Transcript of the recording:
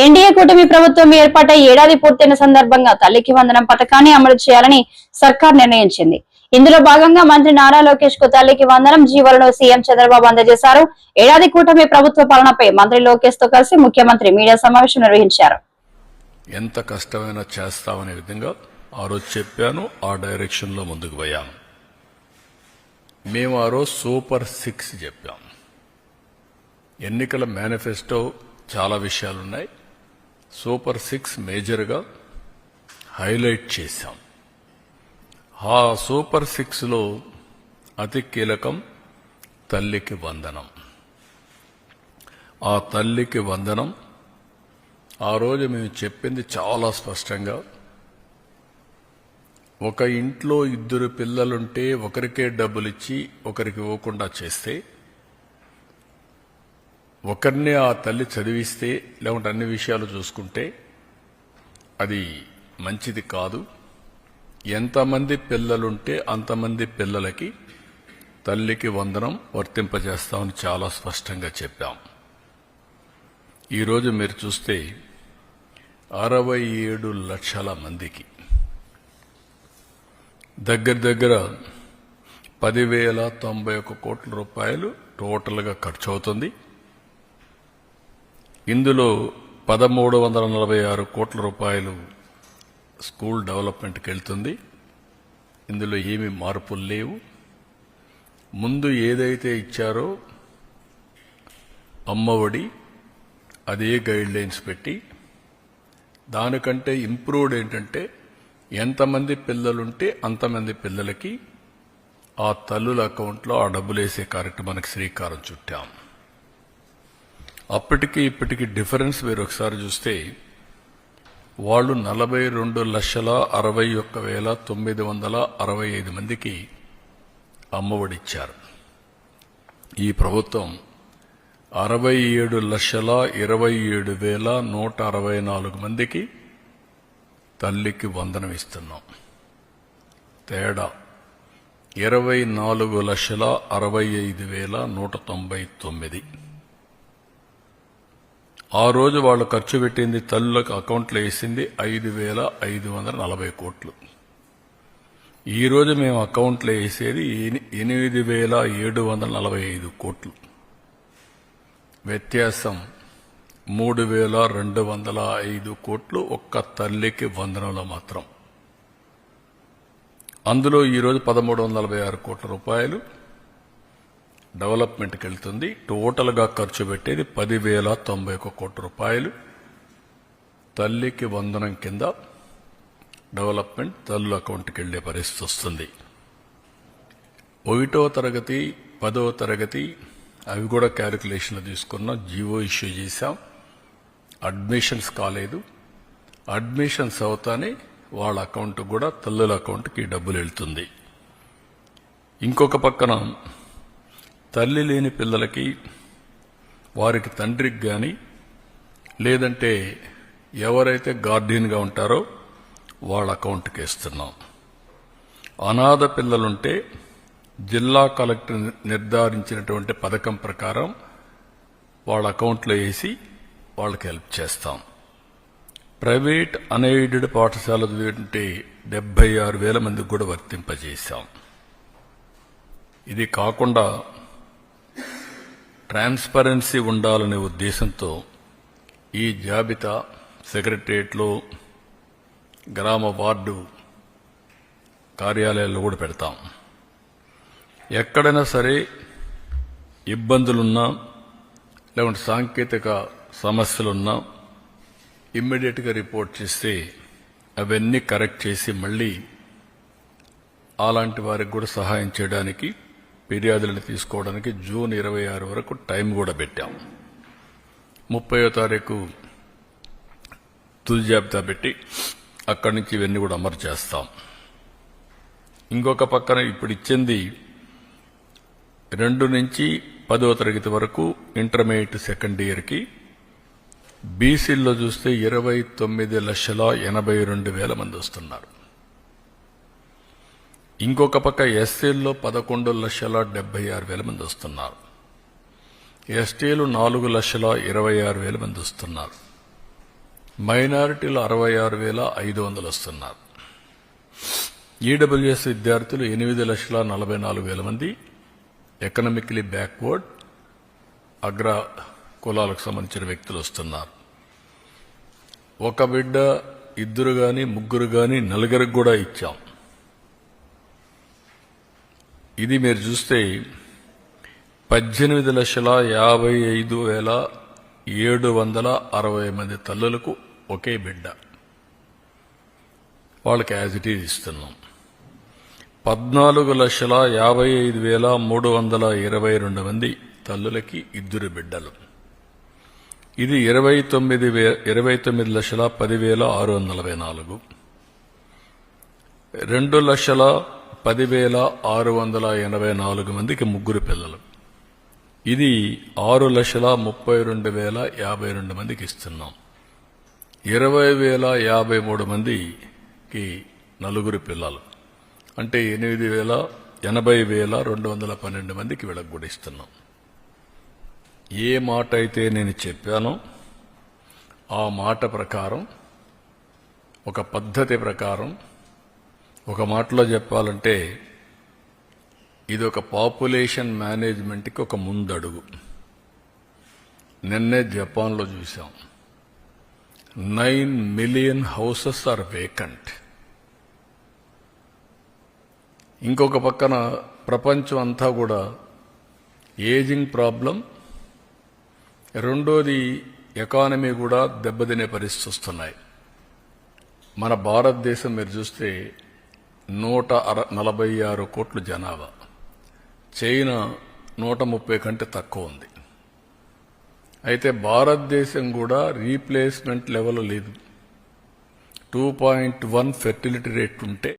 NDA కూటమి ప్రభుత్వం ఏర్పాటై ఏడాది పూర్తయిన సందర్భంగా తల్లికి వందనం పథకాన్ని అమలు చేయాలని సర్కార్ నిర్ణయించింది. ఇందులో భాగంగా మంత్రి నారా లోకేష్ కు తల్లికి వందనం జీవోలను సీఎం చంద్రబాబు అందజేశారు. ఏడాది కూటమి ప్రభుత్వ పాలనపై మంత్రి లోకేష్ తో కలిసి ముఖ్యమంత్రి మీడియా సమావేశం నిర్వహించారు. ఎంత కష్టమైనా చేస్తామనే విధంగా ఆ రోజు చెప్పాను, ఆ డైరెక్షన్ లో ముందుకు పోయాం. మేము ఆ రోజు సూపర్ 6 చెప్పాం. ఎన్నికల మేనిఫెస్టో చాలా విషయాలున్నాయి. సూపర్ 6 మేజర్గా హైలైట్ చేశాం. ఆ సూపర్ 6లో అతి కీలకం తల్లికి వందనం. ఆ తల్లికి వందనం ఆ రోజు మేము చెప్పింది చాలా స్పష్టంగా, ఒక ఇంట్లో 2 పిల్లలుంటే ఒకరికే డబ్బులిచ్చి ఒకరికి ఇవ్వకుండా చేస్తే, ఒకరిని ఆ తల్లి చదివిస్తే లేకుంటే అన్ని విషయాలు చూసుకుంటే అది మంచిది కాదు. ఎంతమంది పిల్లలుంటే అంతమంది పిల్లలకి తల్లికి వందనం వర్తింపజేస్తామని చాలా స్పష్టంగా చెప్పాం. ఈరోజు మీరు చూస్తే 67 లక్షల మందికి దగ్గర 10,091 కోట్ల రూపాయలు టోటల్గా ఖర్చు అవుతుంది. ఇందులో 1,346 కోట్ల రూపాయలు స్కూల్ డెవలప్మెంట్కి వెళ్తుంది. ఇందులో ఏమీ మార్పులు లేవు. ముందు ఏదైతే ఇచ్చారో అమ్మఒడి, అదే గైడ్ లైన్స్ పెట్టి దానికంటే ఇంప్రూవ్డ్ ఏంటంటే ఎంతమంది పిల్లలుంటే అంతమంది పిల్లలకి ఆ తల్లుల అకౌంట్లో ఆ డబ్బులు వేసే కార్యక్రమానికి శ్రీకారం చుట్టాం. అప్పటికి ఇప్పటికి డిఫరెన్స్ మీరు ఒకసారి చూస్తే వాళ్ళు 42,61,965 మందికి అమ్మఒడిచ్చారు. ఈ ప్రభుత్వం 67,27,164 మందికి తల్లికి వందనం ఇస్తున్నాం. తేడా 24,65,199. ఆ రోజు వాళ్ళు ఖర్చు పెట్టింది, తల్లులకు అకౌంట్లో వేసింది 5,540 కోట్లు. ఈ రోజు మేము అకౌంట్లో వేసేది 8,745 కోట్లు. వ్యత్యాసం 3,205 కోట్లు ఒక్క తల్లికి వందనంలో మాత్రం. అందులో ఈరోజు 1,346 కోట్ల రూపాయలు డెవలప్మెంట్కి వెళ్తుంది. టోటల్గా ఖర్చు పెట్టేది 10,091 కోట్ల రూపాయలు తల్లికి వందనం కింద డెవలప్మెంట్ తల్లుల అకౌంట్కి వెళ్లే పరిస్థితి వస్తుంది. 1వ తరగతి 10వ తరగతి అవి కూడా క్యాలిక్యులేషన్లు తీసుకున్నాం. జీవో ఇష్యూ చేశాం. అడ్మిషన్స్ కాలేదు. అడ్మిషన్స్ అవుతానే వాళ్ళ అకౌంట్ కూడా తల్లుల అకౌంట్కి డబ్బులు వెళ్తుంది. ఇంకొక పక్కన తల్లి లేని పిల్లలకి, వారికి తండ్రికి కానీ లేదంటే ఎవరైతే గార్డియన్గా ఉంటారో వాళ్ళ అకౌంట్కి వేస్తున్నాం. అనాథ పిల్లలుంటే జిల్లా కలెక్టర్ నిర్ధారించినటువంటి పథకం ప్రకారం వాళ్ళ అకౌంట్లో వేసి వాళ్ళకి హెల్ప్ చేస్తాం. ప్రైవేట్ అన్ఎయిడెడ్ పాఠశాలలు చదివితే 76,000 మందికి కూడా వర్తింపజేశాం. ఇది కాకుండా ట్రాన్స్పరెన్సీ ఉండాలనే ఉద్దేశంతో ఈ జాబితా సెక్రటరియట్లో, గ్రామ వార్డు కార్యాలయాల్లో కూడా పెడతాం. ఎక్కడైనా సరే ఇబ్బందులున్నా లేకుంటే సాంకేతిక సమస్యలున్నా ఇమ్మీడియట్గా రిపోర్ట్ చేస్తే అవన్నీ కరెక్ట్ చేసి మళ్ళీ అలాంటి వారికి కూడా సహాయం చేయడానికి, ఫిర్యాదులను తీసుకోవడానికి జూన్ 26 వరకు టైం కూడా పెట్టాం. 30వ తారీఖు తుది జాబితా పెట్టి అక్కడి నుంచి ఇవన్నీ కూడా అమలు చేస్తాం. ఇంకొక పక్కన ఇప్పుడు ఇచ్చింది 2 నుంచి 10వ తరగతి వరకు ఇంటర్మీడియట్ సెకండ్ ఇయర్కి. బీసీల్లో చూస్తే 29,82,000 మంది వస్తున్నారు. ఇంకొక పక్క ఎస్సీల్లో 11,76,000 మంది వస్తున్నారు. ఎస్టీలు 4,26,000 మంది వస్తున్నారు. మైనారిటీలు 66,500 వస్తున్నారు. ఈడబ్ల్యూఎస్ విద్యార్థులు 8,44,000 మంది ఎకనామికలీ బ్యాక్వర్డ్ అగ్ర కులాలకు సంబంధించిన వ్యక్తులు వస్తున్నారు. ఒక బిడ్డ, ఇద్దరు గాని, ముగ్గురు గాని, నలుగురికి కూడా ఇచ్చాం. ఇది మీరు చూస్తే 18,55,760 మంది తల్లులకు ఒకే బిడ్డ, వాళ్ళకి యాజ్ ఇట్ ఈజ్ ఇస్తున్నాం. 14,55,322 మంది తల్లులకి ఇద్దరు బిడ్డలు. ఇది 29,10,644. 2,10,684 మందికి ముగ్గురు పిల్లలు. ఇది 6,32,052 మందికి ఇస్తున్నాం. 20,053 మందికి నలుగురు పిల్లలు, అంటే 80,212 మందికి వీళ్ళకి కూడా ఇస్తున్నాం. ఏ మాట అయితే నేను చెప్పానో ఆ మాట ప్రకారం, ఒక పద్ధతి ప్రకారం, ఒక మాటలో చెప్పాలంటే ఇది ఒక పాపులేషన్ మేనేజ్మెంట్కి ఒక ముందడుగు. నిన్నే జపాన్లో చూసాం, 9 మిలియన్ హౌసెస్ ఆర్ వేకెంట్. ఇంకొక పక్కన ప్రపంచం అంతా కూడా ఏజింగ్ ప్రాబ్లం, రెండోది ఎకానమీ కూడా దెబ్బతినే పరిస్థితి వస్తున్నాయి. మన భారతదేశం మీరు చూస్తే 146 కోట్ల జనాభా, చైనా 130 కంటే తక్కువ ఉంది. అయితే భారతదేశం కూడా రీప్లేస్మెంట్ లెవెల్ లేదు. 2.1 ఫెర్టిలిటీ రేట్ ఉంటే